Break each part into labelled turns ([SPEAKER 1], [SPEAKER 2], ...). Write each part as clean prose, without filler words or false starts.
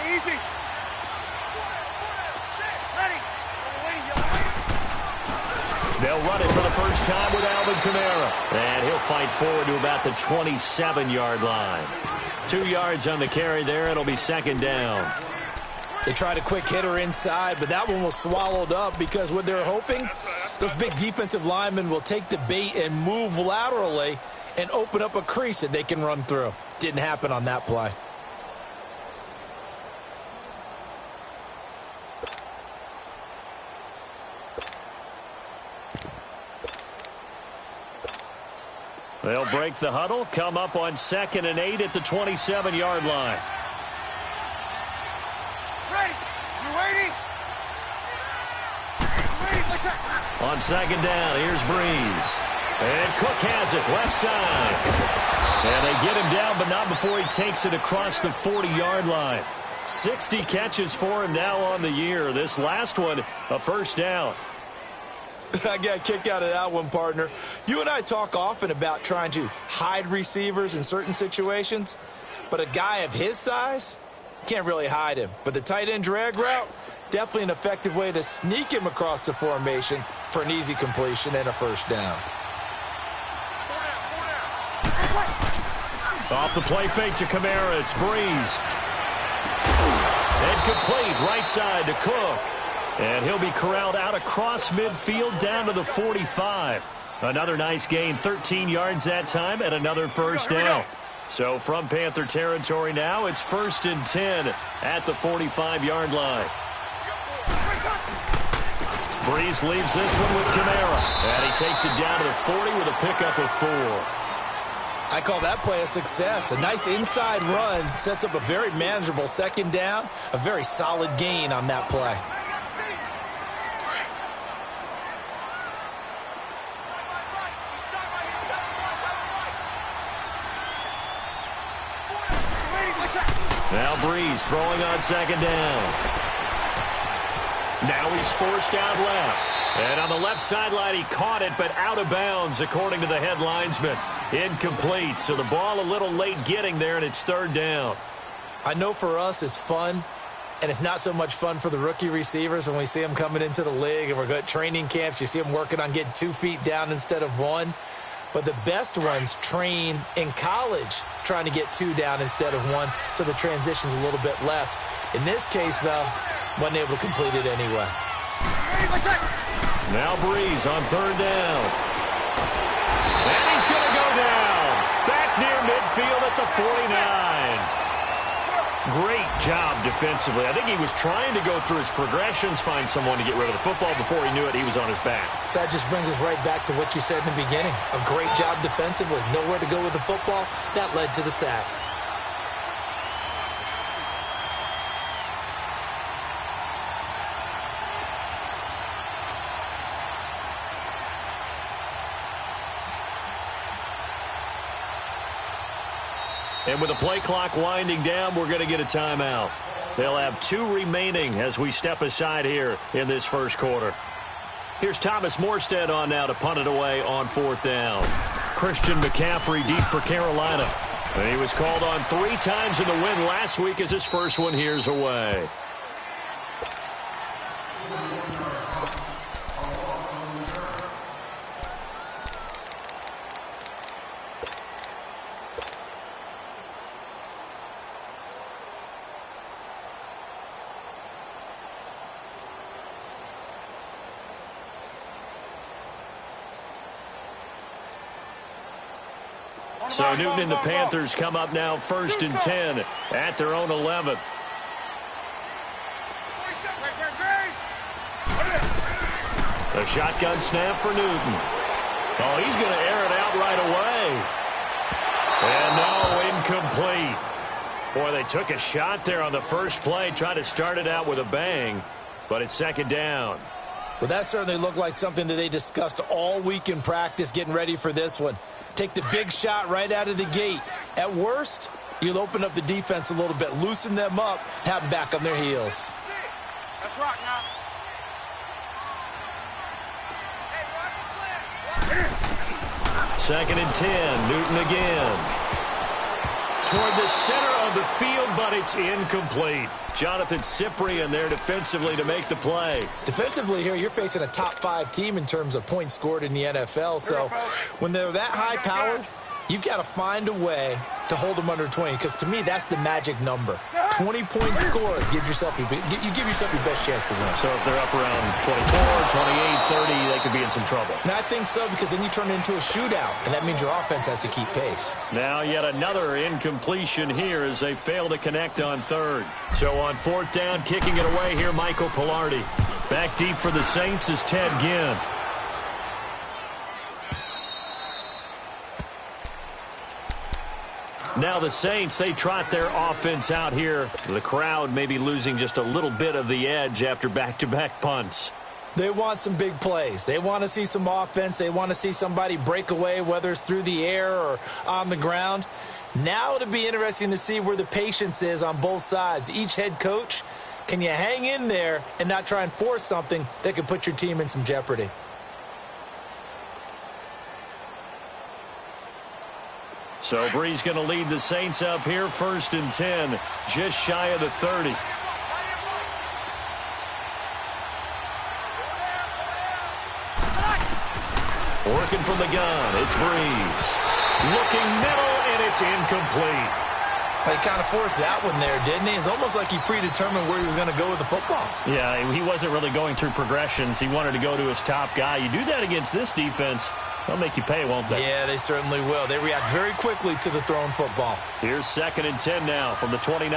[SPEAKER 1] Easy. Ready.
[SPEAKER 2] They'll run it for the first time with Alvin Kamara. And he'll fight forward to about the 27-yard line. 2 yards on the carry there. It'll be second down.
[SPEAKER 3] They tried a quick hitter inside, but that one was swallowed up because what they're hoping, those big defensive linemen will take the bait and move laterally and open up a crease that they can run through. Didn't happen on that play.
[SPEAKER 2] They'll break the huddle, come up on 2nd and 8 at the 27-yard line.
[SPEAKER 1] Ready. You waiting?
[SPEAKER 2] On 2nd down, here's Breeze. And Cook has it, left side. And they get him down, but not before he takes it across the 40-yard line. 60 catches for him now on the year. This last one, a first down.
[SPEAKER 3] I got a kick out of that one, partner. You and I talk often about trying to hide receivers in certain situations, but a guy of his size, can't really hide him. But the tight end drag route, definitely an effective way to sneak him across the formation for an easy completion and a first down.
[SPEAKER 2] Off the play fake to Kamara, it's Breeze. And complete, right side to Cook. And he'll be corralled out across midfield down to the 45. Another nice gain, 13 yards that time, and another first down. So from Panther territory now, it's 1st and 10 at the 45-yard line. Breeze leaves this one with Kamara. And he takes it down to the 40 with a pickup of 4.
[SPEAKER 3] I call that play a success. A nice inside run sets up a very manageable second down. A very solid gain on that play.
[SPEAKER 2] Now Breeze throwing on 2nd down. Now he's forced out left. And on the left sideline, he caught it, but out of bounds, according to the head linesman. Incomplete. So the ball a little late getting there, and it's 3rd down.
[SPEAKER 3] I know for us it's fun, and it's not so much fun for the rookie receivers when we see them coming into the league and we're good at training camps. You see them working on getting 2 feet down instead of 1. But the best ones train in college trying to get 2 down instead of 1, so the transition's a little bit less. In this case, though, wasn't able to complete it anyway.
[SPEAKER 2] Now Breeze on 3rd down. And he's going to go down. Back near midfield at the 49. Great job defensively. I think he was trying to go through his progressions, find someone to get rid of the football. Before he knew it, he was on his back.
[SPEAKER 3] So that just brings us right back to what you said in the beginning. A great job defensively. Nowhere to go with the football. That led to the sack.
[SPEAKER 2] And with the play clock winding down, we're going to get a timeout. They'll have 2 remaining as we step aside here in this first quarter. Here's Thomas Morstead on now to punt it away on 4th down. Christian McCaffrey deep for Carolina. And he was called on 3 times in the win last week as his first one here's away. So Newton and the Panthers come up now 1st and 10 at their own 11. A shotgun snap for Newton. Oh, he's going to air it out right away. And no, incomplete. Boy, they took a shot there on the first play, tried to start it out with a bang, but it's 2nd down.
[SPEAKER 3] Well, that certainly looked like something that they discussed all week in practice getting ready for this one. Take the big shot right out of the gate. At worst, you'll open up the defense a little bit, loosen them up, have them back on their heels.
[SPEAKER 1] Let's rock now.
[SPEAKER 2] 2nd and 10, Newton again. toward the center of the field, but it's incomplete. Jonathan Cyprien there defensively to make the play.
[SPEAKER 3] Defensively here, you're facing a top-5 team in terms of points scored in the NFL. So when they're that high-powered, you've got to find a way to hold them under 20, because to me, that's the magic number. 20 points scored, you give yourself your best chance to win.
[SPEAKER 2] So if they're up around 24, 28, 30, they could be in some trouble.
[SPEAKER 3] And I think so, because then you turn it into a shootout, and that means your offense has to keep pace.
[SPEAKER 2] Now yet another incompletion here as they fail to connect on third. So on fourth down, kicking it away here, Michael Pilardi. Back deep for the Saints is Ted Ginn. Now the Saints, they trot their offense out here. The crowd may be losing just a little bit of the edge after back-to-back punts.
[SPEAKER 3] They want some big plays. They want to see some offense. They want to see somebody break away, whether it's through the air or on the ground. Now it'll be interesting to see where the patience is on both sides. Each head coach, can you hang in there and not try and force something that could put your team in some jeopardy?
[SPEAKER 2] So Bree's going to lead the Saints up here, 1st and 10, just shy of the 30. Working from the gun, it's Breeze. Looking middle, and it's incomplete.
[SPEAKER 3] He kind of forced that one there, didn't he? It's almost like he predetermined where he was going to go with the football.
[SPEAKER 2] Yeah, he wasn't really going through progressions. He wanted to go to his top guy. You do that against this defense, they'll make you pay, won't they?
[SPEAKER 3] Yeah, they certainly will. They react very quickly to the thrown football.
[SPEAKER 2] Here's 2nd and 10 now from the 29.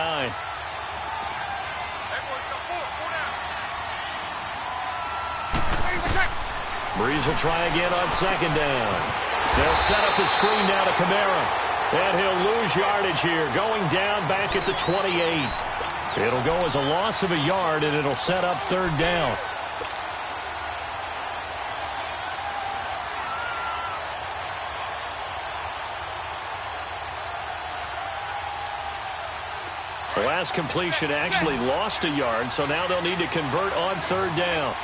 [SPEAKER 2] Breeze will try again on 2nd down. They'll set up the screen now to Kamara. And he'll lose yardage here, going down back at the 28. It'll go as a loss of a yard, and it'll set up 3rd down. The last completion actually lost a yard, so now they'll need to convert on 3rd down.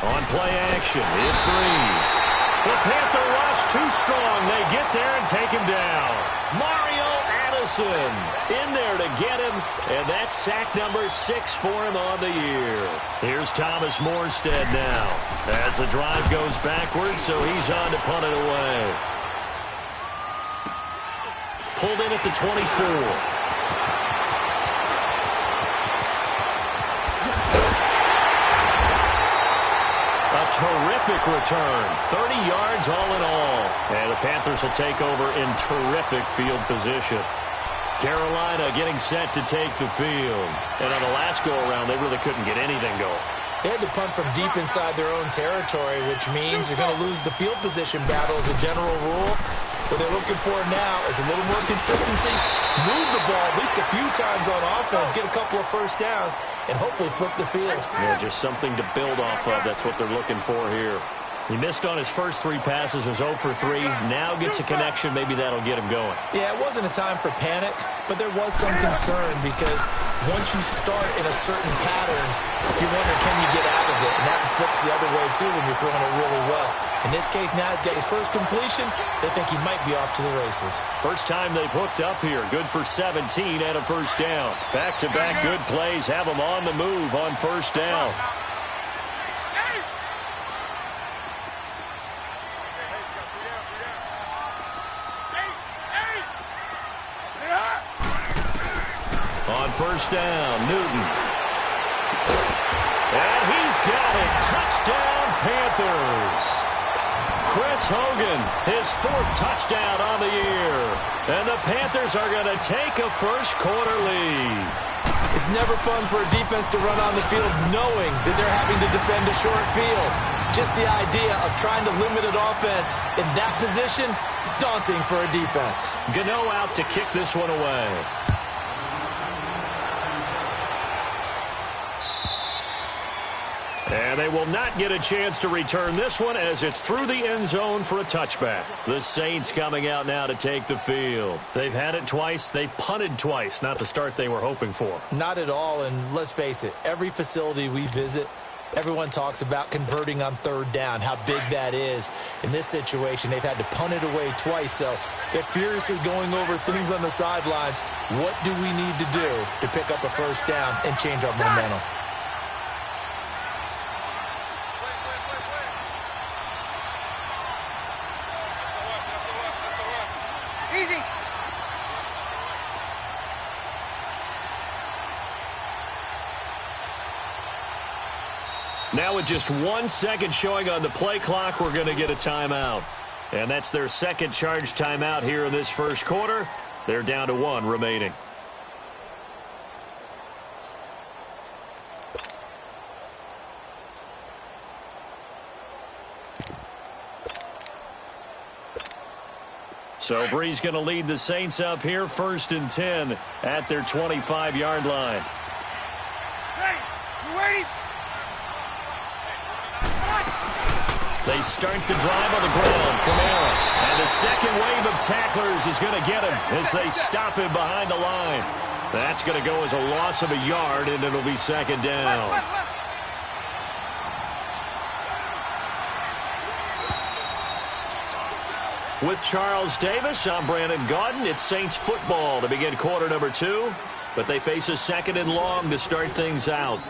[SPEAKER 2] On play action, it's Breeze. The Panther rush too strong. They get there and take him down. Mario Addison in there to get him, and that's sack number 6 for him on the year. Here's Thomas Morstead now as the drive goes backwards, so he's on to punt it away. Pulled in at the 24. Terrific return. 30 yards all in all. And the Panthers will take over in terrific field position. Carolina getting set to take the field. And on the last go-around, they really couldn't get anything going.
[SPEAKER 3] They had to punt from deep inside their own territory, which means you're going to lose the field position battle as a general rule. What they're looking for now is a little more consistency, move the ball at least a few times on offense, get a couple of first downs, and hopefully flip the field.
[SPEAKER 2] Yeah, just something to build off of. That's what they're looking for here. He missed on his first 3 passes, was 0 for 3. Now gets a connection. Maybe that'll get him going.
[SPEAKER 3] Yeah, it wasn't a time for panic, but there was some concern because once you start in a certain pattern, you wonder, can you get out of it? And that flips the other way, too, when you're throwing it really well. In this case, now he's got his first completion. They think he might be off to the races.
[SPEAKER 2] First time they've hooked up here. Good for 17 and a first down. Back-to-back good plays have them on the move on first down. On first down, Newton. And he's got it. Touchdown, Panthers. Chris Hogan, his 4th touchdown on the year. And the Panthers are going to take a first-quarter lead.
[SPEAKER 3] It's never fun for a defense to run on the field knowing that they're having to defend a short field. Just the idea of trying to limit an offense in that position, daunting for a defense.
[SPEAKER 2] Gano out to kick this one away. And they will not get a chance to return this one as it's through the end zone for a touchback. The Saints coming out now to take the field. They've had it twice. They've punted twice. Not the start they were hoping for.
[SPEAKER 3] Not at all, and let's face it, every facility we visit, Everyone talks about converting on third down, how big that is. In this situation, they've had to punt it away twice, so they're furiously going over things on the sidelines. What do we need to do to pick up a first down and change our momentum?
[SPEAKER 1] Easy.
[SPEAKER 2] Now with just 1 second showing on the play clock, we're going to get a timeout. And that's their second charge timeout here in this first quarter. They're down to 1 remaining. So Brees going to lead the Saints up here, 1st and 10 at their 25-yard line.
[SPEAKER 1] Ready. You waiting?
[SPEAKER 2] They start the drive on the ground. Kamara. And the second wave of tacklers is going to get him as they stop him behind the line. That's going to go as a loss of a yard, and it'll be 2nd down. With Charles Davis, I'm Brandon Gaudin. It's Saints football to begin quarter number 2, but they face a 2nd and long to start things out.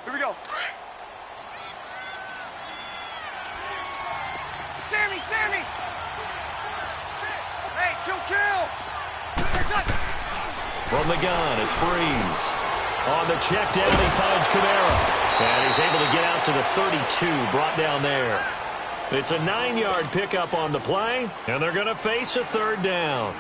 [SPEAKER 1] Here we go. Sammy! Hey, kill!
[SPEAKER 2] From the gun, it's Brees. On the check down, he finds Kamara. And he's able to get out to the 32, brought down there. It's a 9-yard pickup on the play, and they're going to face a 3rd down.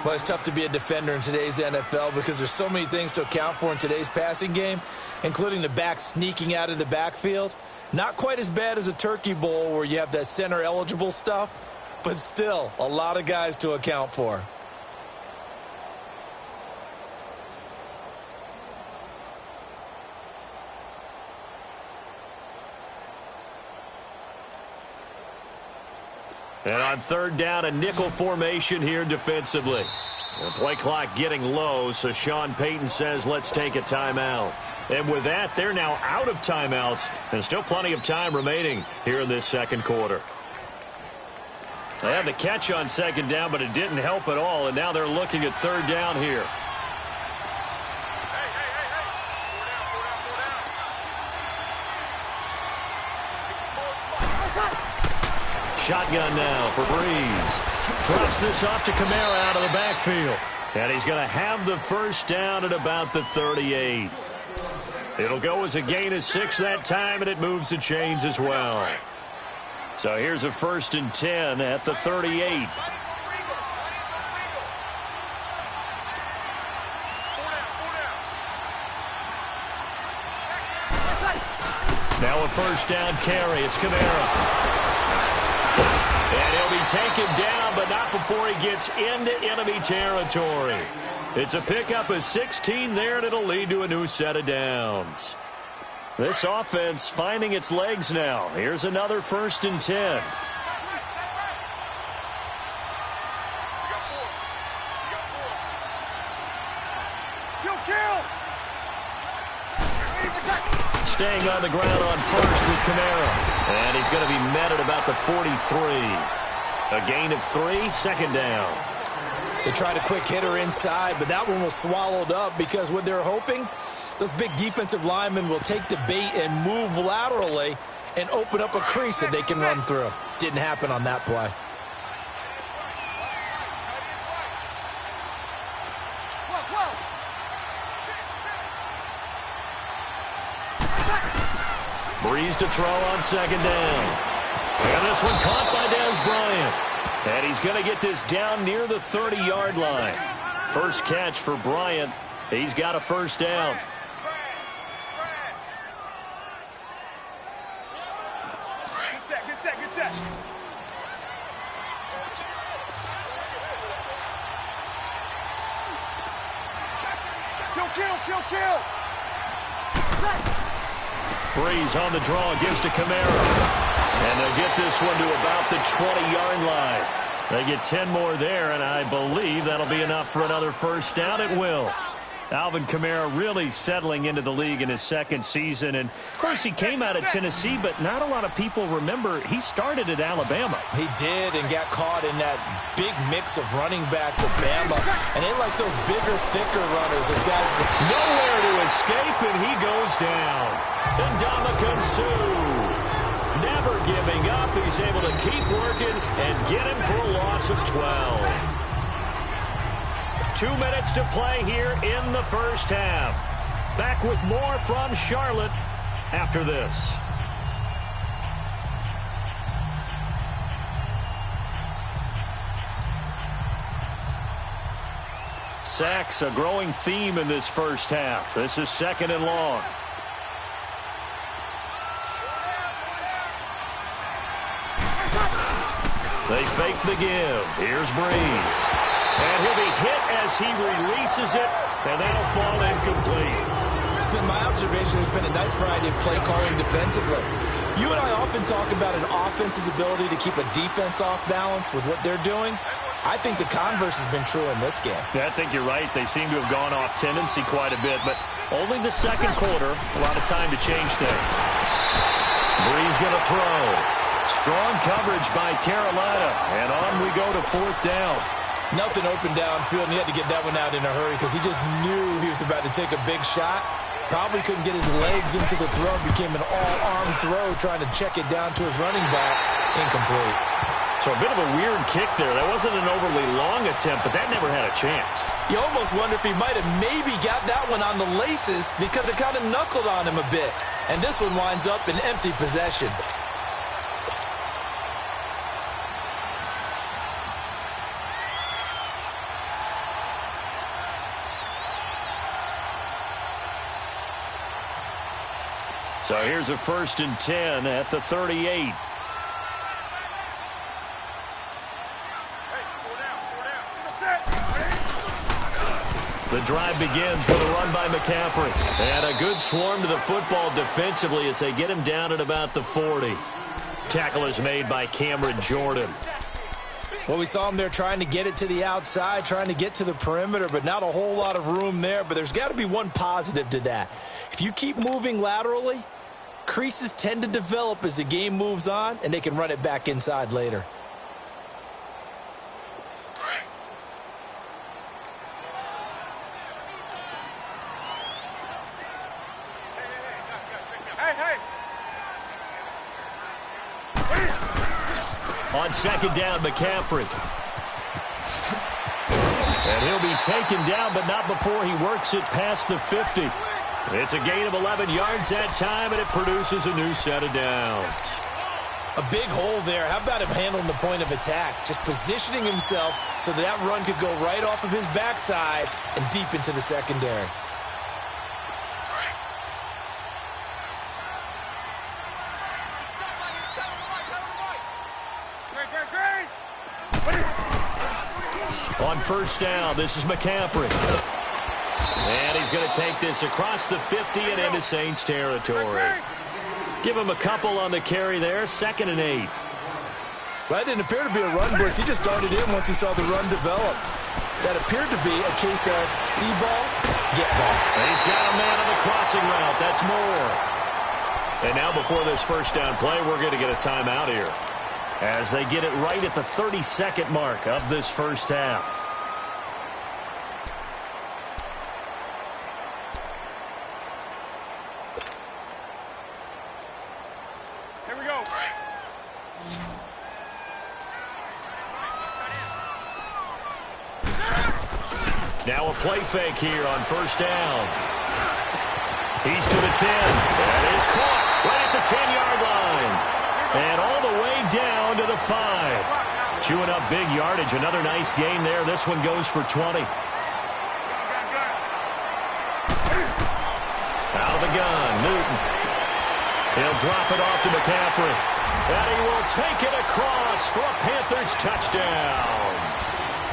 [SPEAKER 3] Well, it's tough to be a defender in today's NFL because there's so many things to account for in today's passing game, including the back sneaking out of the backfield. Not quite as bad as a Turkey Bowl where you have that center-eligible stuff, but still a lot of guys to account for.
[SPEAKER 2] And on 3rd down, a nickel formation here defensively. The play clock getting low, so Sean Payton says, let's take a timeout. And with that, they're now out of timeouts, and still plenty of time remaining here in this 2nd quarter. They had the catch on 2nd down, but it didn't help at all, and now they're looking at 3rd down here. Shotgun now for Brees. Drops this off to Kamara out of the backfield. And he's going to have the first down at about the 38. It'll go as a gain of 6 that time, and it moves the chains as well. So here's a 1st and 10 at the 38. Now a 1st down carry. It's Kamara. And he'll be taken down, but not before he gets into enemy territory. It's a pickup of 16 there, and it'll lead to a new set of downs. This offense finding its legs now. Here's another 1st and 10. Staying on the ground on 1st with Kamara. And he's going to be met at about the 43. A gain of 3, 2nd down.
[SPEAKER 3] They tried a quick hitter inside, but that one was swallowed up because what they're hoping, those big defensive linemen will take the bait and move laterally and open up a crease that they can run through. Didn't happen on that play.
[SPEAKER 2] Brees to throw on 2nd down. And this one caught by Dez Bryant. And he's going to get this down near the 30-yard line. First catch for Bryant. He's got a 1st down.
[SPEAKER 1] Good set. kill.
[SPEAKER 2] Breeze on the draw, gives to Kamara. And they'll get this one to about the 20-yard line. They get 10 more there, and I believe that'll be enough for another first down. It will. Alvin Kamara really settling into the league in his second season. And, of course, he came out of Tennessee, but not a lot of people remember he started at Alabama.
[SPEAKER 3] He did and got caught in that big mix of running backs at Bama. And they like those bigger, thicker runners. Those guys go
[SPEAKER 2] nowhere to escape, and he goes down. And Ndamukong Suh, never giving up. He's able to keep working and get him for a loss of 12. 2 minutes to play here in the first half. Back with more from Charlotte after this. Sacks, a growing theme in this first half. This is second and long. They fake the give. Here's Breeze. And he'll be hit as he releases it, and that'll fall incomplete.
[SPEAKER 3] It's been my observation. There's been a nice variety of play calling defensively. You and I often talk about an offense's ability to keep a defense off balance with what they're doing. I think the converse has been true in this game.
[SPEAKER 2] Yeah, I think you're right. They seem to have gone off tendency quite a bit, but only the second quarter, a lot of time to change things. Breeze going to throw. Strong coverage by Carolina, and on we go to fourth down.
[SPEAKER 3] Nothing open downfield, and he had to get that one out in a hurry because he just knew he was about to take a big shot. Probably couldn't get his legs into the throw. Became an all-arm throw trying to check it down to his running back. Incomplete.
[SPEAKER 2] So a bit of a weird kick there. That wasn't an overly long attempt, but that never had a chance.
[SPEAKER 3] You almost wonder if he might have maybe got that one on the laces because it kind of knuckled on him a bit. And this one winds up in empty possession.
[SPEAKER 2] So here's a 1st and 10 at the 38. The drive begins with a run by McCaffrey. And a good swarm to the football defensively as they get him down at about the 40. Tackle is made by Cameron Jordan.
[SPEAKER 3] Well, we saw him there trying to get it to the outside, trying to get to the perimeter, but not a whole lot of room there. But there's got to be one positive to that. If you keep moving laterally, creases tend to develop as the game moves on, and they can run it back inside later.
[SPEAKER 2] On second down, McCaffrey. And he'll be taken down, but not before he works it past the 50. It's a gain of 11 yards that time, and it produces a new set of downs.
[SPEAKER 3] A big hole there. How about him handling the point of attack? Just positioning himself so that run could go right off of his backside and deep into the secondary.
[SPEAKER 2] On first down, this is McCaffrey. And he's going to take this across the 50 and into Saints territory. Give him a couple on the carry there, 2nd and 8.
[SPEAKER 3] Well, that didn't appear to be a run blitz. He just started in once he saw the run develop. That appeared to be a case of see ball, get ball.
[SPEAKER 2] And he's got a man on the crossing route. That's more. And now before this first down play, we're going to get a timeout here, as they get it right at the 32nd mark of this first half.
[SPEAKER 1] Here we go.
[SPEAKER 2] Now a play fake here on first down. He's to the 10. That is caught right at the 10-yard line. And all the way down to the 5. Chewing up big yardage. Another nice gain there. This one goes for 20. Out of the gun, Newton. He'll drop it off to McCaffrey. And he will take it across for a Panthers touchdown.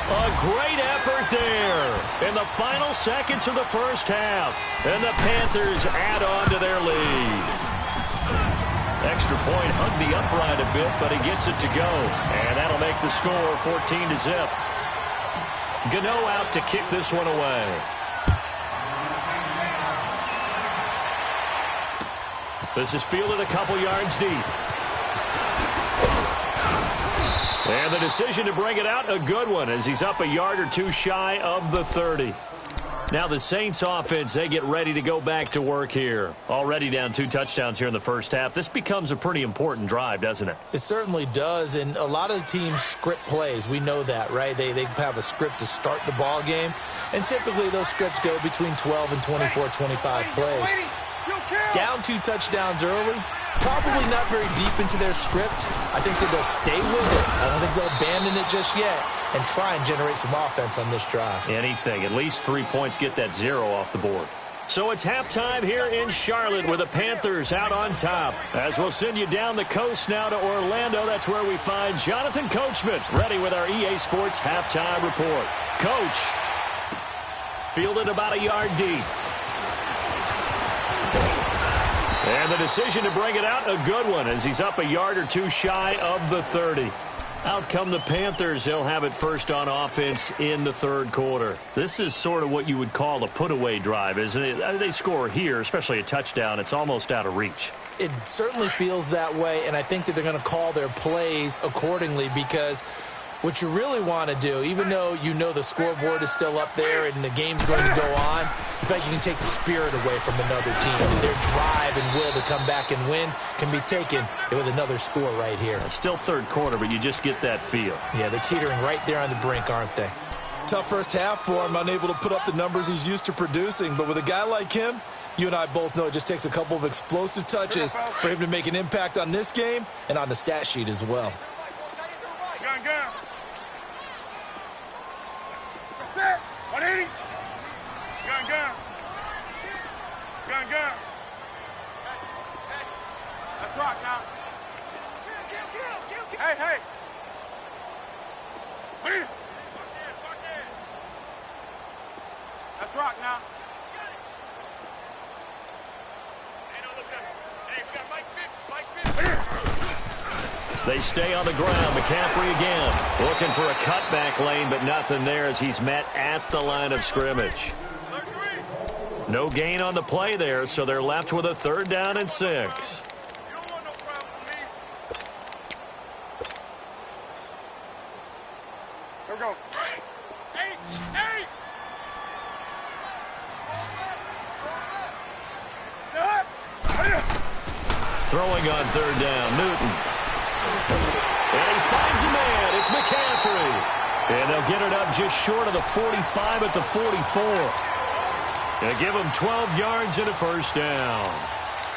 [SPEAKER 2] A great effort there in the final seconds of the first half. And the Panthers add on to their lead. Extra point hugged the upright a bit, but he gets it to go. And that'll make the score 14-0. Gano out to kick this one away. This is fielded a couple yards deep. And the decision to bring it out, a good one, as he's up a yard or two shy of the 30. Now the Saints offense, they get ready to go back to work here. Already down 2 touchdowns here in the first half. This becomes a pretty important drive, doesn't it?
[SPEAKER 3] It certainly does, and a lot of the teams script plays. We know that, right? They have a script to start the ball game, and typically those scripts go between 12 and 24, 25 plays. Down 2 touchdowns early, probably not very deep into their script. I think that they'll stay with it. I don't think they'll abandon it just yet and try and generate some offense on this drive.
[SPEAKER 2] Anything. At least 3 points, get that 0 off the board. So it's halftime here in Charlotte with the Panthers out on top. As we'll send you down the coast now to Orlando, that's where we find Jonathan Coachman ready with our EA Sports halftime report. Coach, fielded about a yard deep. And the decision to bring it out, a good one, as he's up a yard or two shy of the 30. Out come the Panthers. They'll have it first on offense in the third quarter. This is sort of what you would call a put-away drive, isn't it? They score here, especially a touchdown. It's almost out of reach.
[SPEAKER 3] It certainly feels that way, and I think that they're going to call their plays accordingly, because what you really want to do, even though you know the scoreboard is still up there and the game's going to go on, in fact, you can take the spirit away from another team. And their drive and will to come back and win can be taken with another score right here.
[SPEAKER 2] It's still third quarter, but you just get that feel.
[SPEAKER 3] Yeah, they're teetering right there on the brink, aren't they? Tough first half for him, unable to put up the numbers he's used to producing. But with a guy like him, you and I both know it just takes a couple of explosive touches for him to make an impact on this game and on the stat sheet as well.
[SPEAKER 1] Gun, gun. Set. 180. Gun, gun. Gun, gun. Let's rock now. Hey, hey. Let's rock now.
[SPEAKER 2] They stay on the ground. McCaffrey again. Looking for a cutback lane, but nothing there as he's met at the line of scrimmage. No gain on the play there, so they're left with a 3rd down and 6.
[SPEAKER 1] Here we go. Hey!
[SPEAKER 2] Throwing on 3rd down, Newton. And he finds a man. It's McCaffrey. And they'll get it up just short of the 45 at the 44. Gonna give him 12 yards and a 1st down.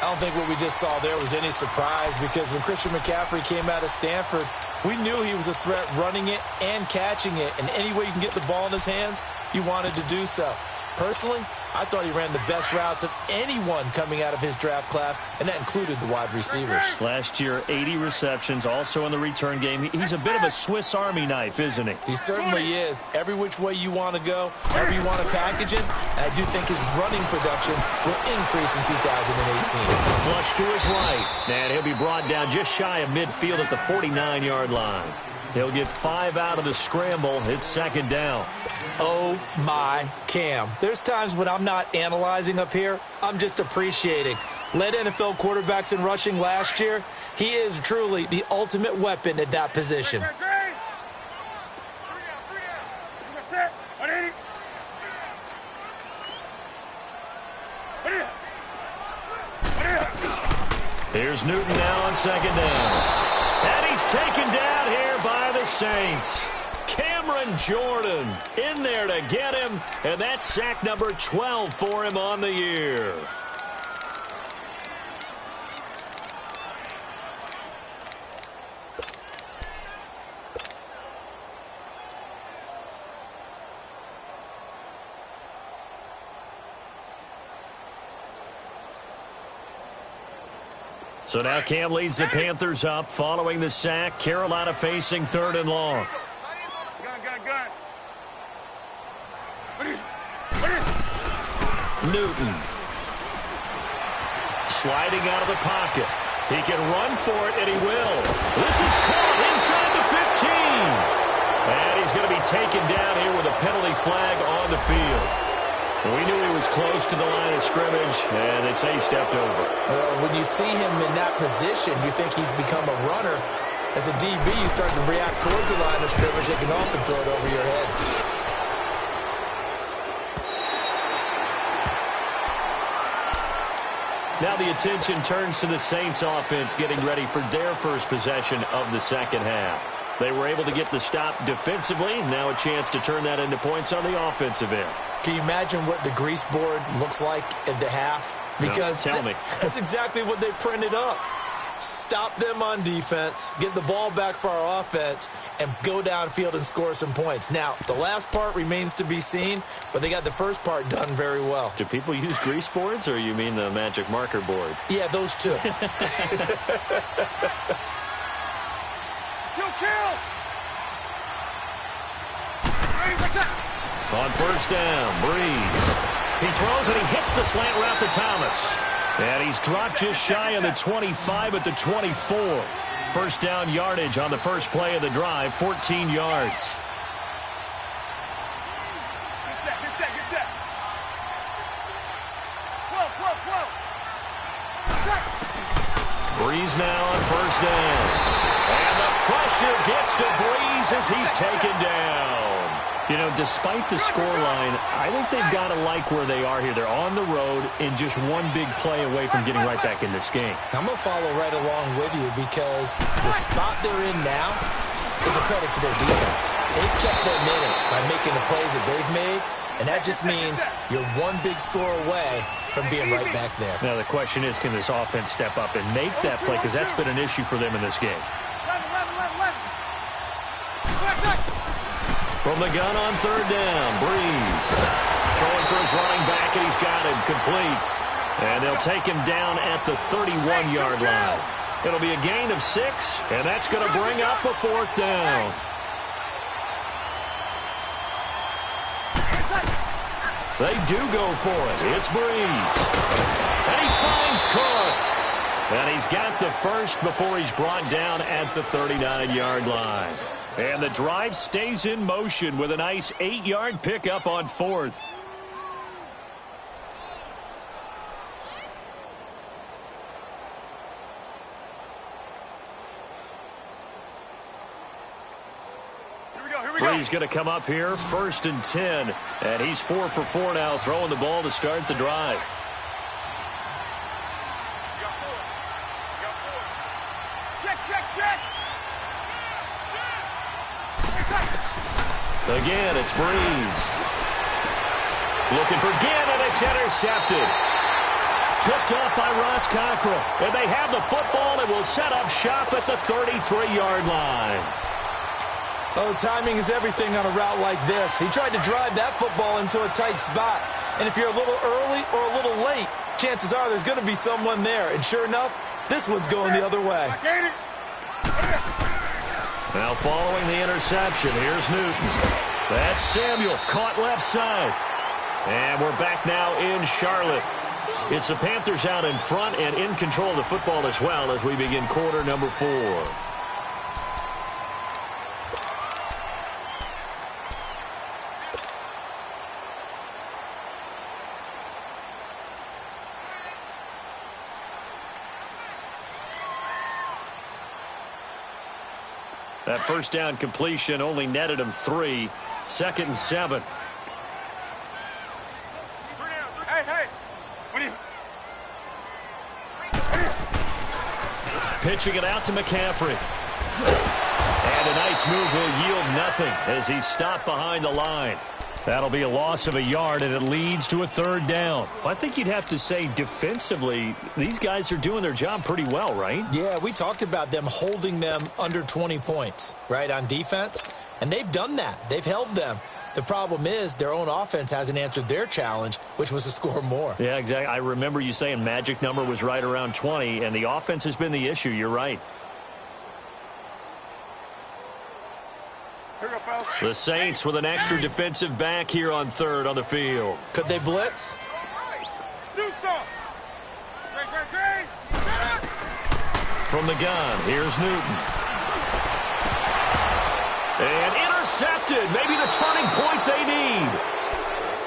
[SPEAKER 3] I don't think what we just saw there was any surprise, because when Christian McCaffrey came out of Stanford, we knew he was a threat running it and catching it. And any way you can get the ball in his hands, you wanted to do so. Personally, I thought he ran the best routes of anyone coming out of his draft class, and that included the wide receivers.
[SPEAKER 2] Last year, 80 receptions, also in the return game. He's a bit of a Swiss Army knife, isn't he?
[SPEAKER 3] He certainly is. Every which way you want to go, however you want to package it, and I do think his running production will increase in 2018.
[SPEAKER 2] Flush to his right, and he'll be brought down just shy of midfield at the 49-yard line. He'll get 5 out of the scramble. It's 2nd down.
[SPEAKER 3] Oh, my Cam. There's times when I'm not analyzing up here. I'm just appreciating. Led NFL quarterbacks in rushing last year. He is truly the ultimate weapon at that position.
[SPEAKER 2] Here's Newton now on 2nd down. And he's taken down here by the Saints. Cameron Jordan in there to get him, and that's sack number 12 for him on the year. So now Cam leads the Panthers up following the sack. Carolina facing 3rd and long.
[SPEAKER 1] Gun, gun, gun.
[SPEAKER 2] Newton. Sliding out of the pocket. He can run for it, and he will. This is caught inside the 15. And he's going to be taken down here with a penalty flag on the field. We knew he was close to the line of scrimmage, and they say he stepped over.
[SPEAKER 3] When you see him in that position, you think he's become a runner. As a DB, you start to react towards the line of scrimmage. They can often throw it over your head.
[SPEAKER 2] Now the attention turns to the Saints offense getting ready for their first possession of the second half. They were able to get the stop defensively. Now a chance to turn that into points on the offensive end.
[SPEAKER 3] Can you imagine what the grease board looks like at the half? Because
[SPEAKER 2] no, tell me.
[SPEAKER 3] That's exactly what they printed up. Stop them on defense, get the ball back for our offense, and go downfield and score some points. Now, the last part remains to be seen, but they got the first part done very well.
[SPEAKER 2] Do people use grease boards, or you mean the magic marker boards?
[SPEAKER 3] Yeah, those two.
[SPEAKER 1] Kill!
[SPEAKER 2] On first down, Breeze. He throws and he hits the slant route to Thomas. And he's dropped just shy of the 25 at the 24. First down yardage on the first play of the drive, 14 yards.
[SPEAKER 1] Get set. Whoa.
[SPEAKER 2] Breeze now on first down. And the pressure gets to Breeze as he's taken down. You know, despite the scoreline, I think they've got to like where they are here. They're on the road and just one big play away from getting right back in this game.
[SPEAKER 3] I'm going to follow right along with you because the spot they're in now is a credit to their defense. They've kept them in it by making the plays that they've made, and that just means you're one big score away from being right back there.
[SPEAKER 2] Now, the question is, can this offense step up and make that play? Because that's been an issue for them in this game.
[SPEAKER 1] 11.
[SPEAKER 2] From the gun on third down, Breeze. Throwing for his running back, and he's got him complete. And they'll take him down at the 31-yard line. It'll be a gain of 6, and that's going to bring up a fourth down. They do go for it. It's Breeze. And he finds Cook. And he's got the first before he's brought down at the 39-yard line. And the drive stays in motion with a nice 8-yard pickup on fourth.
[SPEAKER 1] Here we go.
[SPEAKER 2] Breeze going to come up here, 1st and 10. And he's 4 for 4 now, throwing the ball to start the drive.
[SPEAKER 1] Check.
[SPEAKER 2] Again, it's Breeze. Looking for Ginn, and it's intercepted. Picked off by Ross Cockrell. And they have the football and will set up shop at the 33-yard line.
[SPEAKER 3] Oh, timing is everything on a route like this. He tried to drive that football into a tight spot. And if you're a little early or a little late, chances are there's going to be someone there. And sure enough, this one's going the other way.
[SPEAKER 2] Now following the interception, here's Newton. That's Samuel, caught left side. And we're back now in Charlotte. It's the Panthers out in front and in control of the football as well as we begin quarter number 4. That first down completion only netted him 3. 2nd and 7.
[SPEAKER 1] Hey.
[SPEAKER 2] Pitching it out to McCaffrey. And a nice move will yield nothing as he's stopped behind the line. That'll be a loss of a yard, and it leads to a 3rd down. I think you'd have to say defensively, these guys are doing their job pretty well, right?
[SPEAKER 3] Yeah, we talked about them holding them under 20 points, right, on defense. And they've done that. They've held them. The problem is their own offense hasn't answered their challenge, which was to score more.
[SPEAKER 2] Yeah, exactly. I remember you saying magic number was right around 20, and the offense has been the issue. You're right.
[SPEAKER 1] Here
[SPEAKER 2] The Saints with an extra defensive back here on 3rd on the field.
[SPEAKER 3] Could they blitz?
[SPEAKER 1] Do something. Great.
[SPEAKER 2] From the gun, here's Newton. And intercepted. Maybe the turning point they need.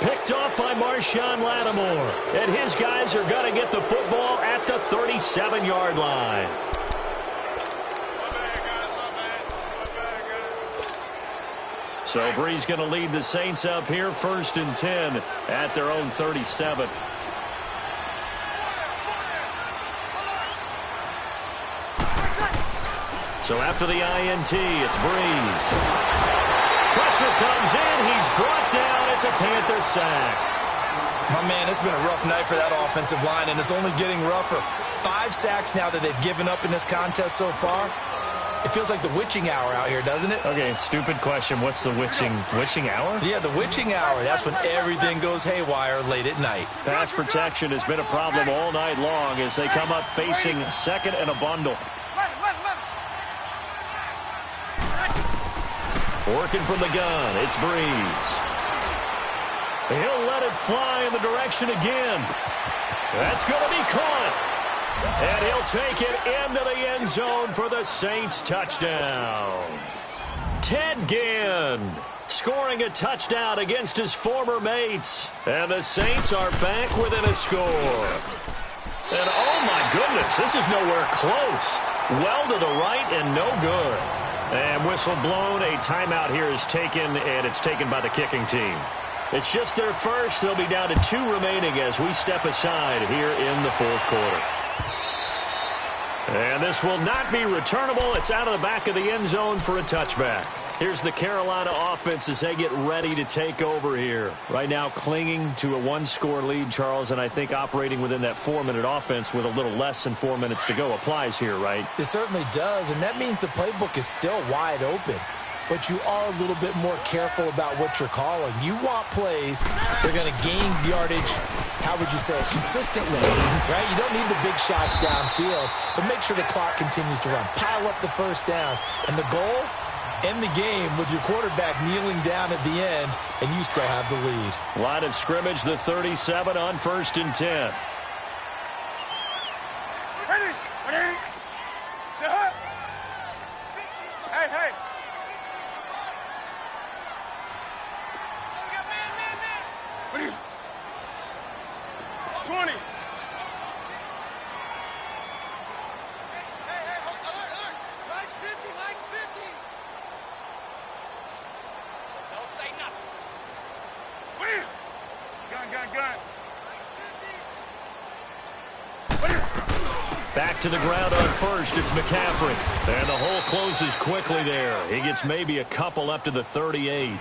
[SPEAKER 2] Picked off by Marshawn Lattimore. And his guys are going to get the football at the 37-yard line. So Bree's going to lead the Saints up here, 1st and 10 at their own 37. So after the INT, it's Breeze. Pressure comes in. He's brought down. It's a Panther sack.
[SPEAKER 3] My man, it's been a rough night for that offensive line, and it's only getting rougher. 5 sacks now that they've given up in this contest so far. It feels like the witching hour out here, doesn't it?
[SPEAKER 2] Okay, stupid question. What's the witching hour?
[SPEAKER 3] Yeah, the witching hour. That's when everything goes haywire late at night.
[SPEAKER 2] Pass protection has been a problem all night long as they come up facing second and a bundle. Working from the gun, it's Breeze. He'll let it fly in the direction again. That's going to be caught. And he'll take it into the end zone for the Saints touchdown. Ted Ginn scoring a touchdown against his former mates. And the Saints are back within a score. And oh my goodness, this is nowhere close. Well to the right and no good. And whistle blown, a timeout here is taken, and it's taken by the kicking team. It's just their first. They'll be down to 2 remaining as we step aside here in the 4th quarter. And this will not be returnable. It's out of the back of the end zone for a touchback. Here's the Carolina offense as they get ready to take over here. Right now clinging to a 1-score lead, Charles, and I think operating within that 4-minute offense with a little less than 4 minutes to go applies here, right?
[SPEAKER 3] It certainly does, and that means the playbook is still wide open. But you are a little bit more careful about what you're calling. You want plays that are going to gain yardage, how would you say, consistently, right? You don't need the big shots downfield, but make sure the clock continues to run. Pile up the first downs. And the goal? End the game with your quarterback kneeling down at the end, and you still have the lead.
[SPEAKER 2] Line of scrimmage, the 37 on 1st and 10.
[SPEAKER 1] Ready. Hey. What are you? 20. Hey, alert. Mike's 50. Don't say nothing. What are you? Gun. What are you?
[SPEAKER 2] Back to the ground on 1st, it's McCaffrey. And the hole closes quickly there. He gets maybe a couple up to the 38.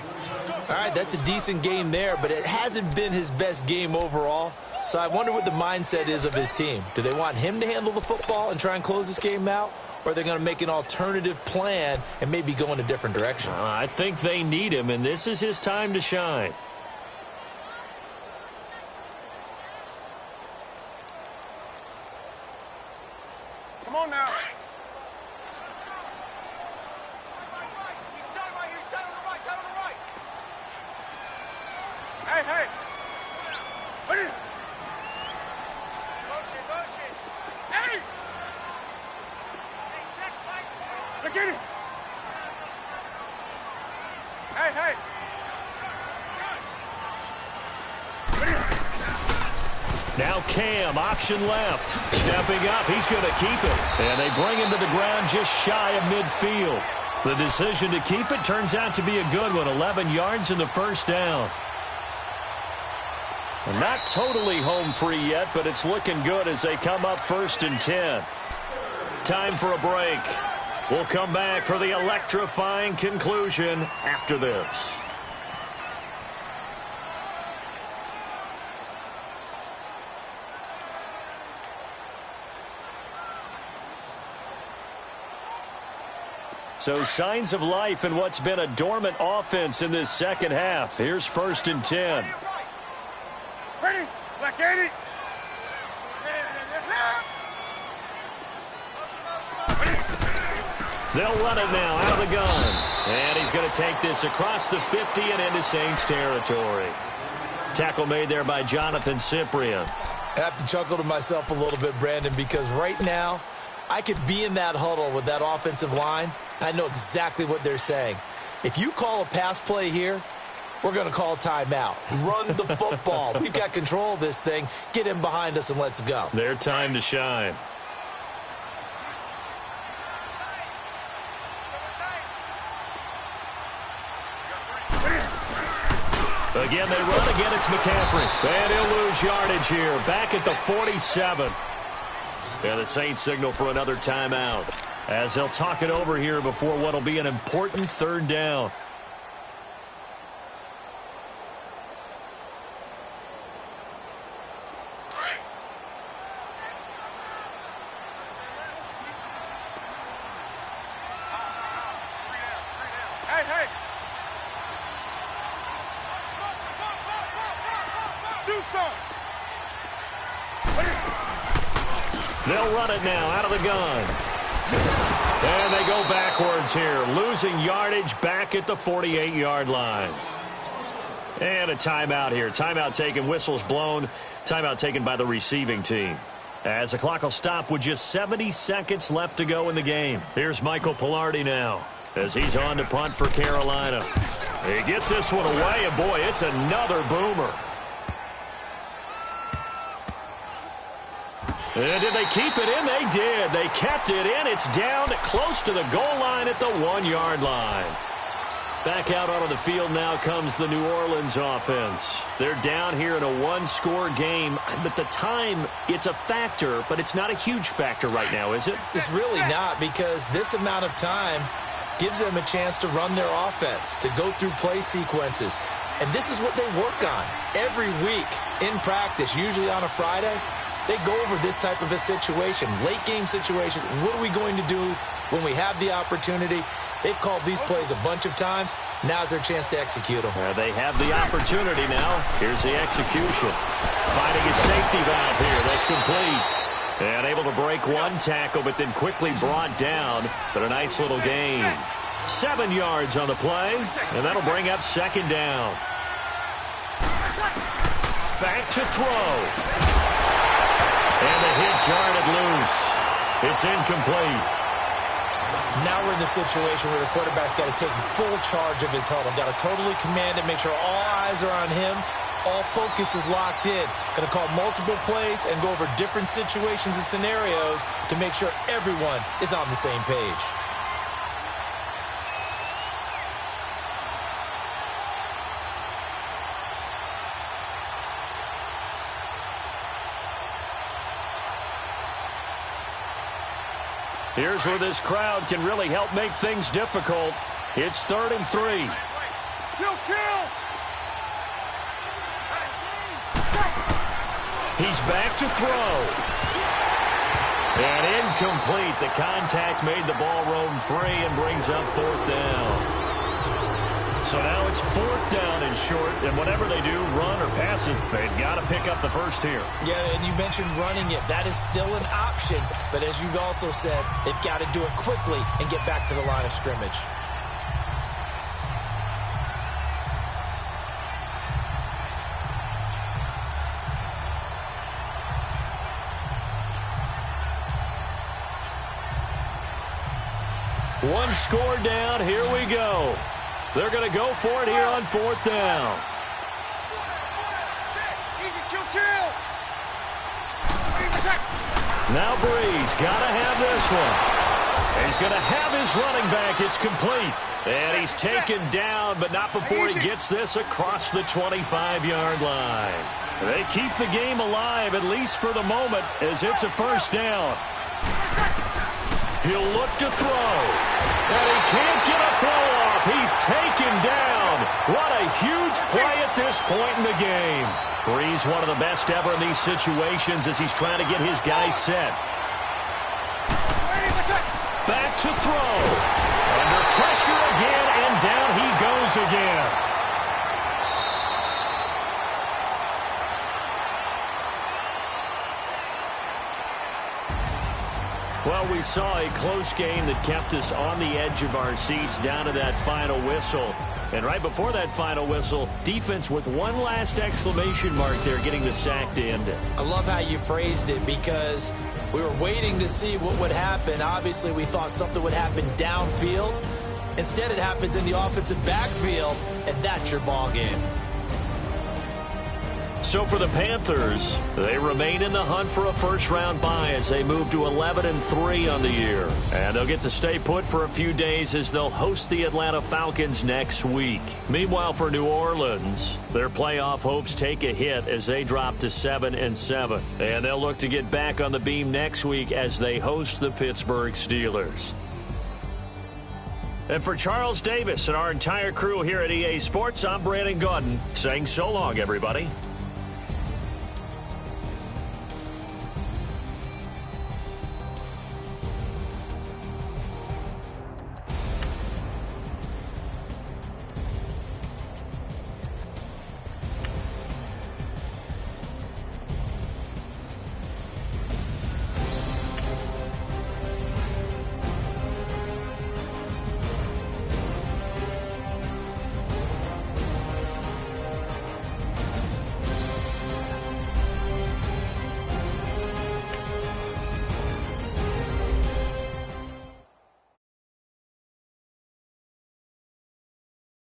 [SPEAKER 3] All right, that's a decent game there, but it hasn't been his best game overall. So I wonder what the mindset is of his team. Do they want him to handle the football and try and close this game out? Or are they going to make an alternative plan and maybe go in a different direction?
[SPEAKER 2] I think they need him, and this is his time to shine.
[SPEAKER 1] Come on now. Hey. What is it? Motion. Hey! Check, Mike. Look at it. Hey. What is it?
[SPEAKER 2] Now Cam, option left. Stepping up, he's going to keep it. And they bring him to the ground just shy of midfield. The decision to keep it turns out to be a good one. 11 yards in the first down. Not totally home free yet, but it's looking good as they come up 1st and 10. Time for a break. We'll come back for the electrifying conclusion after this. So signs of life in what's been a dormant offense in this second half. Here's 1st and 10.
[SPEAKER 1] Ready? Black 80.
[SPEAKER 2] They'll run it now out of the gun. And he's going to take this across the 50 and into Saints territory. Tackle made there by Jonathan Cyprien.
[SPEAKER 3] I have to chuckle to myself a little bit, Brandon, because right now I could be in that huddle with that offensive line, and I know exactly what they're saying. If you call a pass play here, we're going to call timeout. Run the football. We've got control of this thing. Get him behind us and let's go.
[SPEAKER 2] Their time to shine. Again, they run again. It's McCaffrey. And he'll lose yardage here. Back at the 47. And the Saints signal for another timeout, as they'll talk it over here before what will be an important third down.
[SPEAKER 1] Hey. Do something.
[SPEAKER 2] They'll run it now out of the gun. And they go backwards here, losing yardage back at the 48-yard line. And a timeout here. Timeout taken, whistles blown. Timeout taken by the receiving team, as the clock will stop with just 70 seconds left to go in the game. Here's Michael Pilardi now, as he's on to punt for Carolina. He gets this one away, and boy, it's another boomer. And did they keep it in? They did. They kept it in. It's down close to the goal line at the 1-yard line. Back out onto the field now comes the New Orleans offense. They're down here in a one-score game. But the time, it's a factor, but it's not a huge factor right now, is it?
[SPEAKER 3] It's really not, because this amount of time gives them a chance to run their offense, to go through play sequences. And this is what they work on every week in practice, usually on a Friday. They go over this type of a situation, late game situation. What are we going to do when we have the opportunity? They've called these plays a bunch of times. Now's their chance to execute them.
[SPEAKER 2] They have the opportunity now. Here's the execution. Finding a safety valve here. That's complete. And able to break one tackle, but then quickly brought down. But a nice little gain. 7 yards on the play, and that'll bring up second down. Back to throw. And the hit jarred it loose. It's incomplete.
[SPEAKER 3] Now we're in the situation where the quarterback's got to take full charge of his huddle. Got to totally command it, make sure all eyes are on him. All focus is locked in. Going to call multiple plays and go over different situations and scenarios to make sure everyone is on the same page.
[SPEAKER 2] Here's where this crowd can really help make things difficult. It's 3rd and 3.
[SPEAKER 1] Kill!
[SPEAKER 2] He's back to throw. And incomplete. The contact made the ball roam free and brings up 4th down. So now it's 4th down and short, and whatever they do, run or pass it, they've got to pick up the first here.
[SPEAKER 3] Yeah, and you mentioned running it. That is still an option, but as you also said, they've got to do it quickly and get back to the line of scrimmage.
[SPEAKER 2] One score down, here we go. They're going to go for it here on 4th down. Now Breeze got to have this one. He's going to have his running back. It's complete. And he's taken down, but not before he gets this across the 25-yard line. They keep the game alive, at least for the moment, as it's a 1st down. He'll look to throw. And he can't get a throw off. He's taken down. What a huge play at this point in the game. Breeze, one of the best ever in these situations as he's trying to get his guys set. Back to throw. Under pressure again, and down he goes again. Well, we saw a close game that kept us on the edge of our seats down to that final whistle. And right before that final whistle, defense with one last exclamation mark there, getting the sack to end it.
[SPEAKER 3] I love how you phrased it, because we were waiting to see what would happen. Obviously, we thought something would happen downfield. Instead, it happens in the offensive backfield, and that's your ball game.
[SPEAKER 2] So for the Panthers, they remain in the hunt for a first-round bye as they move to 11-3 on the year. And they'll get to stay put for a few days as they'll host the Atlanta Falcons next week. Meanwhile, for New Orleans, their playoff hopes take a hit as they drop to 7-7. And they'll look to get back on the beam next week as they host the Pittsburgh Steelers. And for Charles Davis and our entire crew here at EA Sports, I'm Brandon Gaudin saying so long, everybody.